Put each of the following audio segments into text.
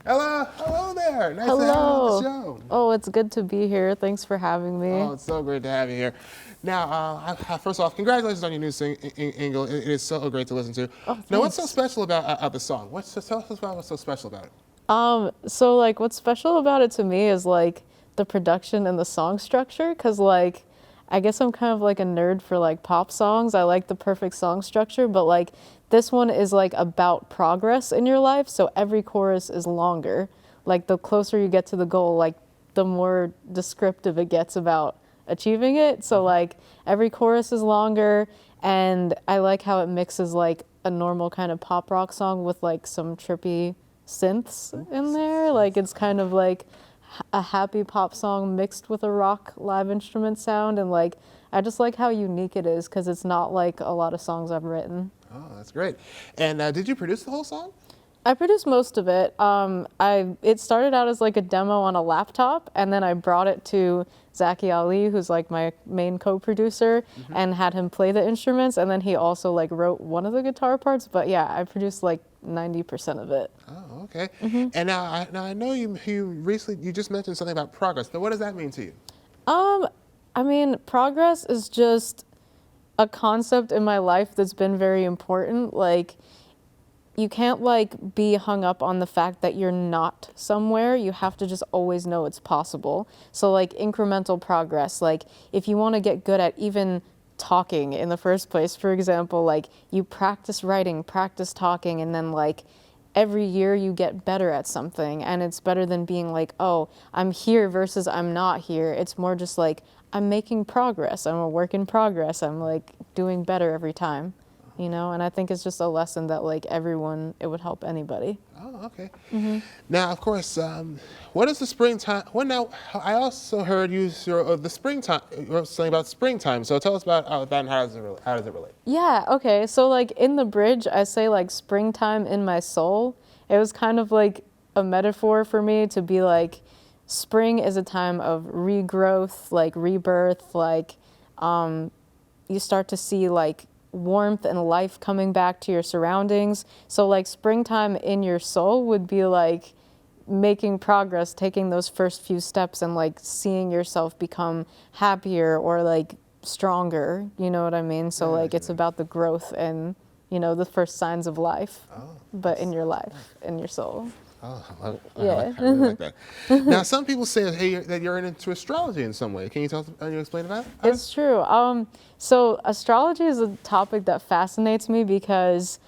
Hello there. Nice to have you on the Hello. show. Oh, it's good to be here. Thanks for having me. Oh, it's so great to have you here. Now, first off, congratulations on your new single. It is so great to listen to. Oh, Now, what's so thanks. special about the song? Tell us about what's so special about it? So like what's special about it to me is like the production and the song structure, 'cause like I guess I'm kind of like a nerd for like pop songs. I like the perfect song structure, but like this one is like about progress in your life, so every chorus is longer. Like the closer you get to the goal, like the more descriptive it gets about achieving it. So like every chorus is longer, and I like how it mixes like a normal kind of pop rock song with like some trippy synths in there. Like it's kind of like a happy pop song mixed with a rock live instrument sound, and like I just like how unique it is because it's not like a lot of songs I've written. Oh, that's great. And did you produce the whole song? I produced most of it. It started out as like a demo on a laptop, and then I brought it to Zaki Ali, who's like my main co-producer, and had him play the instruments, and then he also like wrote one of the guitar parts. But yeah, I produced like 90% of it. Oh, okay. And now I know you just mentioned something about progress. Now, what does that mean to you? I mean, progress is just a concept in my life that's been very important. Like, you can't like be hung up on the fact that you're not somewhere. You have to just always know it's possible. So like incremental progress, like if you want to get good at even talking in the first place, for example, like you practice writing, practice talking, and then like every year you get better at something, and it's better than being like, oh, I'm here versus I'm not here. It's more just like I'm making progress. I'm a work in progress. I'm like doing better every time, you know? And I think it's just a lesson that like everyone, it would help anybody. Oh, okay. Now, of course, what is the springtime? Well, now I also heard the springtime. You were saying about springtime. So tell us about that and how does it relate? Yeah, okay. So like in the bridge, I say like springtime in my soul. It was kind of like a metaphor for me to be like spring is a time of regrowth, like rebirth, like you start to see like warmth and life coming back to your surroundings. So like springtime in your soul would be like making progress, taking those first few steps and like seeing yourself become happier or like stronger, you know what I mean? So Yeah, like it's about the growth and, you know, the first signs of life, but in your life, in your soul. Oh, Yeah. I really like that. Now, some people say that you're into astrology in some way. Can you you explain about it? It's true. So astrology is a topic that fascinates me because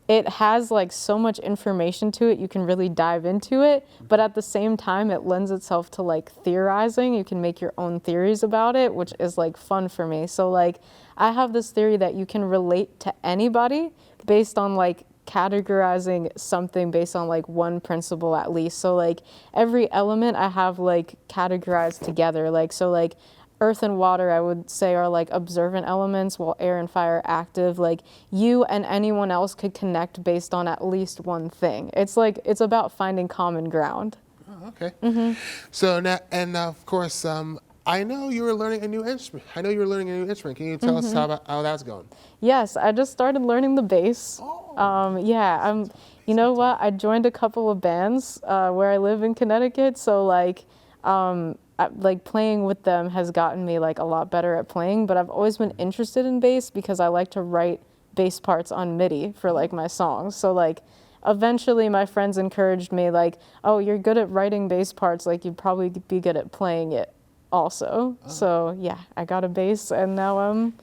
it has like so much information to it. You can really dive into it, but at the same time, it lends itself to like theorizing. You can make your own theories about it, which is like fun for me. So like, I have this theory that you can relate to anybody based on like categorizing something based on like one principle at least. So like every element I have like categorized together. Like so like earth and water I would say are like observant elements, while air and fire are active. Like you and anyone else could connect based on at least one thing. It's like it's about finding common ground. Oh, okay. So now, of course, I know you were learning a new instrument. Can you tell us how that's going? Yes, I just started learning the bass. Yeah, you know what? I joined a couple of bands where I live in Connecticut, so like playing with them has gotten me like a lot better at playing. But I've always been interested in bass because I like to write bass parts on MIDI for like my songs. So like eventually my friends encouraged me like, oh, you're good at writing bass parts, like you'd probably be good at playing it also. So yeah, I got a bass and now I'm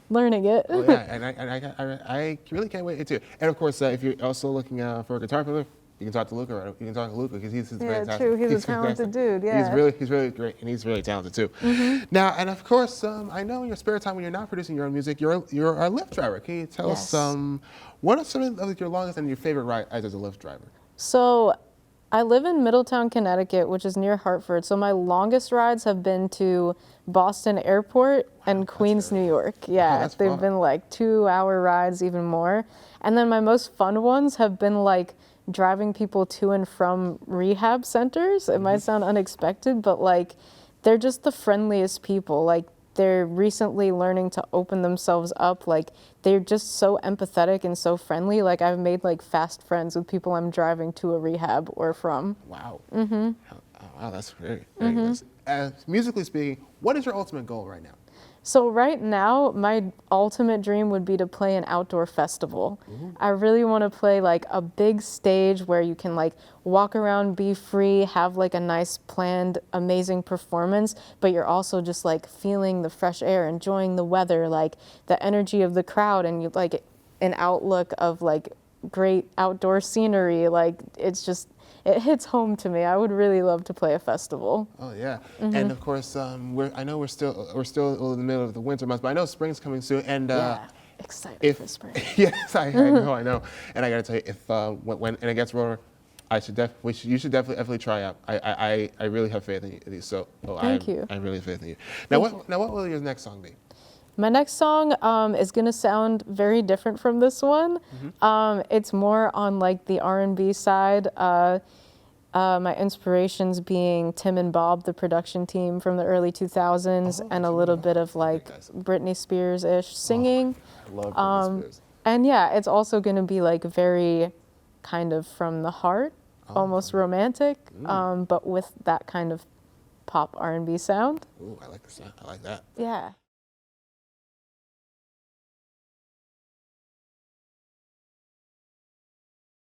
learning it. Oh yeah, and I really can't wait to. And of course, if you're also looking for a guitar player, you can talk to Luca. Right? You can talk to Luca because he's Yeah, fantastic. true. He's a talented dude. Yeah. He's really great, and he's really talented too. Now, and of course, I know in your spare time when you're not producing your own music, you're a Lyft driver. Can you tell us what are some of your longest and your favorite rides as a Lyft driver? So I live in Middletown, Connecticut, which is near Hartford. So my longest rides have been to Boston Airport and Queens, New York. Yeah, they've fun. been like 2-hour rides, even more. And then my most fun ones have been like driving people to and from rehab centers. It might sound unexpected, but like they're just the friendliest people. Like they're recently learning to open themselves up. Like they're just so empathetic and so friendly. Like I've made like fast friends with people I'm driving to a rehab or from. Wow. Mm-hmm. Wow, that's very, very nice. Musically speaking, what is your ultimate goal right now? So right now, my ultimate dream would be to play an outdoor festival. I really want to play like a big stage where you can like walk around, be free, have like a nice planned, amazing performance, but you're also just like feeling the fresh air, enjoying the weather, like the energy of the crowd, and you like an outlook of like great outdoor scenery. Like it's just, it hits home to me. I would really love to play a festival. Oh yeah, and of course, I know we're still in the middle of the winter months, but I know spring's coming soon. And Yeah, excited for spring. yes, I know, and I gotta tell you, if when it gets warmer, you should definitely try out. I really have faith in you. So Thank you. I really have faith in you. Now what will your next song be? My next song is gonna sound very different from this one. It's more on like the R&B side. My inspirations being Tim and Bob, the production team from the early 2000s, and a little bit of like Britney Spears-ish singing. I love Britney Spears. And yeah, it's also gonna be like very kind of from the heart, almost romantic, but with that kind of pop R&B sound. Ooh, I like the sound. I like that. Yeah.